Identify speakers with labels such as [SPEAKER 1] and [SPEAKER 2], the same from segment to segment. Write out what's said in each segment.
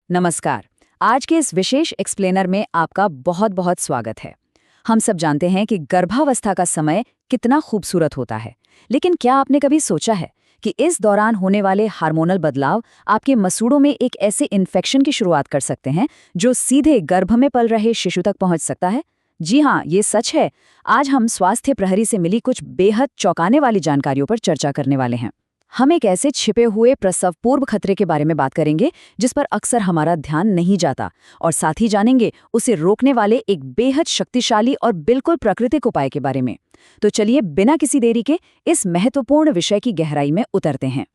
[SPEAKER 1] नमस्कार। आज के इस विशेष एक्सप्लेनर में आपका बहुत बहुत स्वागत है। हम सब जानते हैं कि गर्भावस्था का समय कितना खूबसूरत होता है, लेकिन क्या आपने कभी सोचा है कि इस दौरान होने वाले हार्मोनल बदलाव आपके मसूड़ों में एक ऐसे इन्फेक्शन की शुरुआत कर सकते हैं जो सीधे गर्भ में पल रहे शिशु तक पहुंच सकता है? जी हाँ, ये सच है। आज हम स्वास्थ्य प्रहरी से मिली कुछ बेहद चौंकाने वाली जानकारियों पर चर्चा करने वाले हैं। हम एक ऐसे छिपे हुए प्रसव पूर्व खतरे के बारे में बात करेंगे जिस पर अक्सर हमारा ध्यान नहीं जाता, और साथ ही जानेंगे उसे रोकने वाले एक बेहद शक्तिशाली और बिल्कुल प्राकृतिक उपाय के बारे में। तो चलिए बिना किसी देरी के इस महत्वपूर्ण विषय की गहराई में उतरते हैं।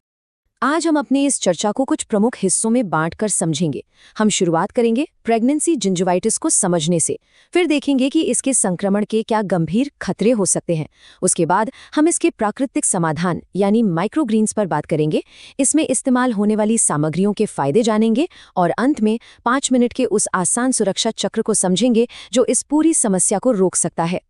[SPEAKER 1] आज हम अपनी इस चर्चा को कुछ प्रमुख हिस्सों में बांटकर समझेंगे। हम शुरुआत करेंगे प्रेगनेंसी जिंजिवाइटिस को समझने से, फिर देखेंगे कि इसके संक्रमण के क्या गंभीर खतरे हो सकते हैं। उसके बाद हम इसके प्राकृतिक समाधान यानी माइक्रोग्रीन्स पर बात करेंगे, इसमें इस्तेमाल होने वाली सामग्रियों के फायदे जानेंगे, और अंत में 5 मिनट के उस आसान सुरक्षा चक्र को समझेंगे जो इस पूरी समस्या को रोक सकता है।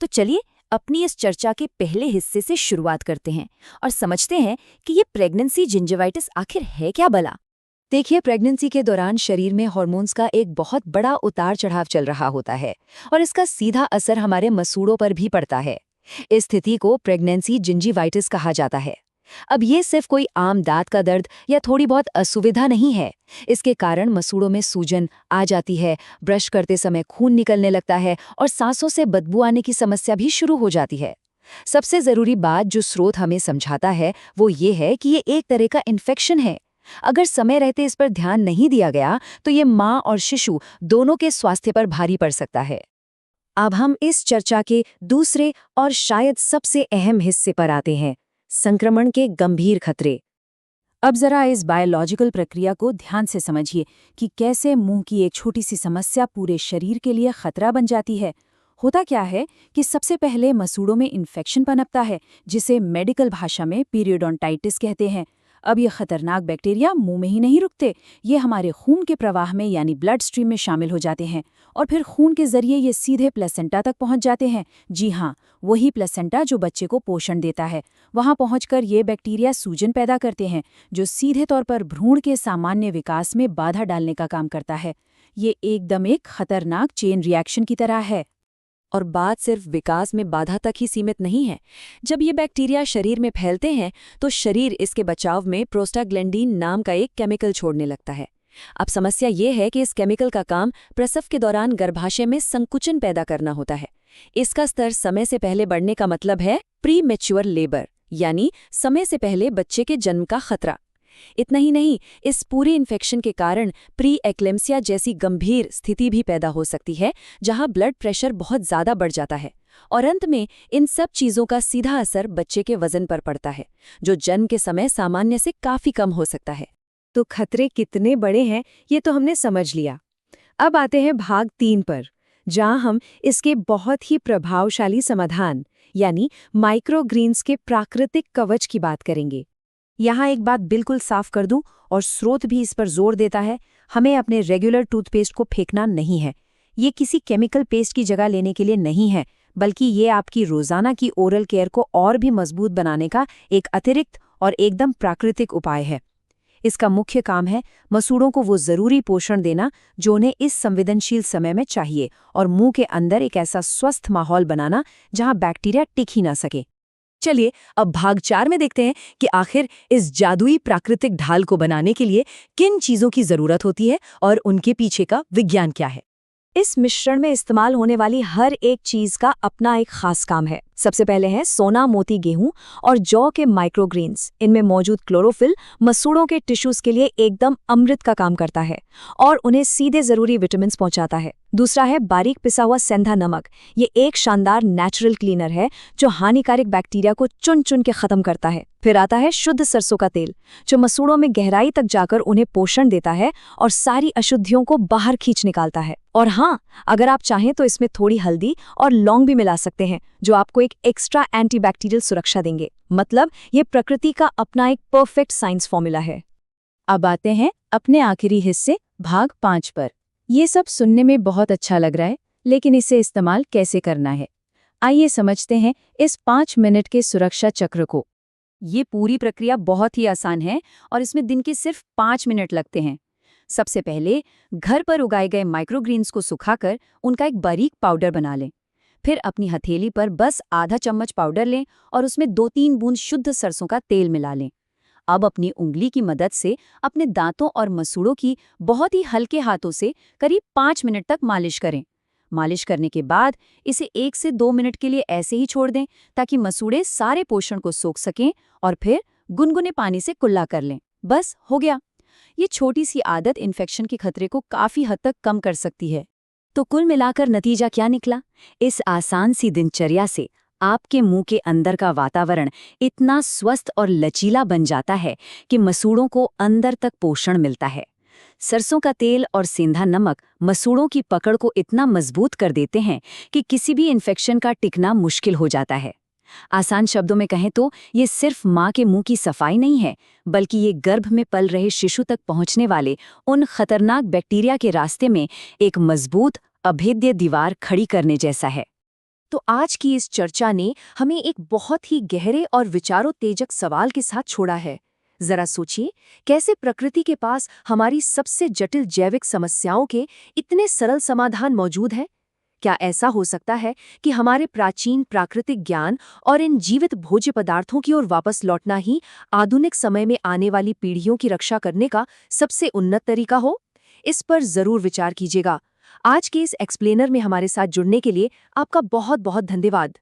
[SPEAKER 1] तो चलिए अपनी इस चर्चा के पहले हिस्से से शुरुआत करते हैं और समझते हैं कि ये प्रेगनेंसी जिंजिवाइटिस आखिर है क्या भला। देखिए, प्रेगनेंसी के दौरान शरीर में हार्मोन्स का एक बहुत बड़ा उतार चढ़ाव चल रहा होता है और इसका सीधा असर हमारे मसूड़ों पर भी पड़ता है। इस स्थिति को प्रेगनेंसी जिंजिवाइटिस कहा जाता है। अब ये सिर्फ कोई आम दांत का दर्द या थोड़ी बहुत असुविधा नहीं है। इसके कारण मसूड़ों में सूजन आ जाती है, ब्रश करते समय खून निकलने लगता है और सांसों से बदबू आने की समस्या भी शुरू हो जाती है। सबसे जरूरी बात जो स्रोत हमें समझाता है वो ये है कि ये एक तरह का इन्फेक्शन है। अगर समय रहते इस पर ध्यान नहीं दिया गया तो ये माँ और शिशु दोनों के स्वास्थ्य पर भारी पड़ सकता है। अब हम इस चर्चा के दूसरे और शायद सबसे अहम हिस्से पर आते हैं, संक्रमण के गंभीर खतरे। अब जरा इस बायोलॉजिकल प्रक्रिया को ध्यान से समझिए कि कैसे मुंह की एक छोटी सी समस्या पूरे शरीर के लिए खतरा बन जाती है। होता क्या है कि सबसे पहले मसूड़ों में इन्फेक्शन पनपता है, जिसे मेडिकल भाषा में पीरियोडोंटाइटिस कहते हैं। अब ये खतरनाक बैक्टीरिया मुंह में ही नहीं रुकते, ये हमारे खून के प्रवाह में यानी ब्लड स्ट्रीम में शामिल हो जाते हैं और फिर खून के जरिए ये सीधे प्लेसेंटा तक पहुंच जाते हैं। जी हाँ, वही प्लेसेंटा जो बच्चे को पोषण देता है। वहां पहुंचकर ये बैक्टीरिया सूजन पैदा करते हैं जो सीधे तौर पर भ्रूण के सामान्य विकास में बाधा डालने का काम करता है। ये एकदम एक खतरनाक चेन रिएक्शन की तरह है। और बात सिर्फ विकास में बाधा तक ही सीमित नहीं है। जब ये बैक्टीरिया शरीर में फैलते हैं तो शरीर इसके बचाव में प्रोस्टाग्लैंडिन नाम का एक केमिकल छोड़ने लगता है। अब समस्या ये है कि इस केमिकल का काम प्रसव के दौरान गर्भाशय में संकुचन पैदा करना होता है। इसका स्तर समय से पहले बढ़ने का मतलब है प्री मैच्योर लेबर, यानी समय से पहले बच्चे के जन्म का खतरा। इतना ही नहीं, इस पूरे इन्फेक्शन के कारण प्री एक्लेम्सिया जैसी गंभीर स्थिति भी पैदा हो सकती है, जहां ब्लड प्रेशर बहुत ज्यादा बढ़ जाता है। और अंत में इन सब चीजों का सीधा असर बच्चे के वजन पर पड़ता है, जो जन्म के समय सामान्य से काफी कम हो सकता है। तो खतरे कितने बड़े हैं ये तो हमने समझ लिया। अब आते हैं भाग 3 पर, जहां हम इसके बहुत ही प्रभावशाली समाधान यानी माइक्रोग्रीन्स के प्राकृतिक कवच की बात करेंगे। यहाँ एक बात बिल्कुल साफ कर दूं, और स्रोत भी इस पर जोर देता है, हमें अपने रेगुलर टूथपेस्ट को फेंकना नहीं है। ये किसी केमिकल पेस्ट की जगह लेने के लिए नहीं है, बल्कि ये आपकी रोजाना की ओरल केयर को और भी मजबूत बनाने का एक अतिरिक्त और एकदम प्राकृतिक उपाय है। इसका मुख्य काम है मसूड़ों को वो जरूरी पोषण देना जो उन्हें इस संवेदनशील समय में चाहिए, और मुंह के अंदर एक ऐसा स्वस्थ माहौल बनाना जहां बैक्टीरिया टिक ही ना सके। चलिए अब भाग 4 में देखते हैं कि आखिर इस जादुई प्राकृतिक ढाल को बनाने के लिए किन चीजों की जरूरत होती है और उनके पीछे का विज्ञान क्या है। इस मिश्रण में इस्तेमाल होने वाली हर एक चीज का अपना एक खास काम है। सबसे पहले है सोना मोती गेहूं और जौ के माइक्रोग्रीन्स। इनमें मौजूद क्लोरोफिल मसूड़ों के टिश्यूज के लिए एकदम अमृत का काम करता है और उन्हें सीधे जरूरी विटामिन पहुंचाता है। दूसरा है बारीक पिसा हुआ सेंधा नमक। ये एक शानदार नेचुरल क्लीनर है जो हानिकारक बैक्टीरिया को चुन चुन के खत्म करता है। फिर आता है शुद्ध सरसों का तेल, जो मसूड़ों में गहराई तक जाकर उन्हें पोषण देता है और सारी अशुद्धियों को बाहर खींच निकालता है। और हाँ, अगर आप चाहें तो इसमें थोड़ी हल्दी और लौंग भी मिला सकते हैं, जो आपको एक एक्स्ट्रा एंटीबैक्टीरियल सुरक्षा देंगे। मतलब ये प्रकृति का अपना एक परफेक्ट साइंस फॉर्मूला है। अब आते हैं अपने आखिरी हिस्से भाग 5 पर। ये सब सुनने में बहुत अच्छा लग रहा है, लेकिन इसे इस्तेमाल कैसे करना है, आइए समझते हैं इस 5 मिनट के सुरक्षा चक्र को। ये पूरी प्रक्रिया बहुत ही आसान है और इसमें दिन के सिर्फ 5 मिनट लगते हैं। सबसे पहले घर पर उगाए गए माइक्रोग्रीन्स को सुखाकर उनका एक बारीक पाउडर बना लें। फिर अपनी हथेली पर बस आधा चम्मच पाउडर लें और उसमें 2-3 बूंद शुद्ध सरसों का तेल मिला लें। अब अपनी उंगली की मदद से अपने दांतों और मसूड़ों की बहुत ही हल्के हाथों से करीब 5 मिनट तक मालिश करें। मालिश करने के बाद इसे 1 से 2 मिनट के लिए ऐसे ही छोड़ दें ताकि मसूड़े सारे पोषण को सोख सकें और फिर गुनगुने पानी से कुल्ला कर लें। बस हो गया। ये छोटी सी आदत इन्फेक्शन के खतरे को काफी हद तक कम कर सकती है। तो कुल मिलाकर नतीजा क्या निकला? इस आसान सी दिनचर्या से आपके मुंह के अंदर का वातावरण इतना स्वस्थ और लचीला बन जाता है कि मसूड़ों को अंदर तक पोषण मिलता है। सरसों का तेल और सेंधा नमक मसूड़ों की पकड़ को इतना मजबूत कर देते हैं कि किसी भी इन्फेक्शन का टिकना मुश्किल हो जाता है। आसान शब्दों में कहें तो ये सिर्फ माँ के मुंह की सफाई नहीं है, बल्कि ये गर्भ में पल रहे शिशु तक पहुंचने वाले उन खतरनाक बैक्टीरिया के रास्ते में एक मजबूत अभेद्य दीवार खड़ी करने जैसा है।
[SPEAKER 2] तो आज की इस चर्चा ने हमें एक बहुत ही गहरे और विचारोत्तेजक सवाल के साथ छोड़ा है। जरा सोचिए, कैसे प्रकृति के पास हमारी सबसे जटिल जैविक समस्याओं के इतने सरल समाधान मौजूद हैं? क्या ऐसा हो सकता है कि हमारे प्राचीन प्राकृतिक ज्ञान और इन जीवित भोज्य पदार्थों की ओर वापस लौटना ही आधुनिक समय में आने वाली पीढ़ियों की रक्षा करने का सबसे उन्नत तरीका हो? इस पर जरूर विचार कीजिएगा। आज के इस एक्सप्लेनर में हमारे साथ जुड़ने के लिए आपका बहुत बहुत धन्यवाद।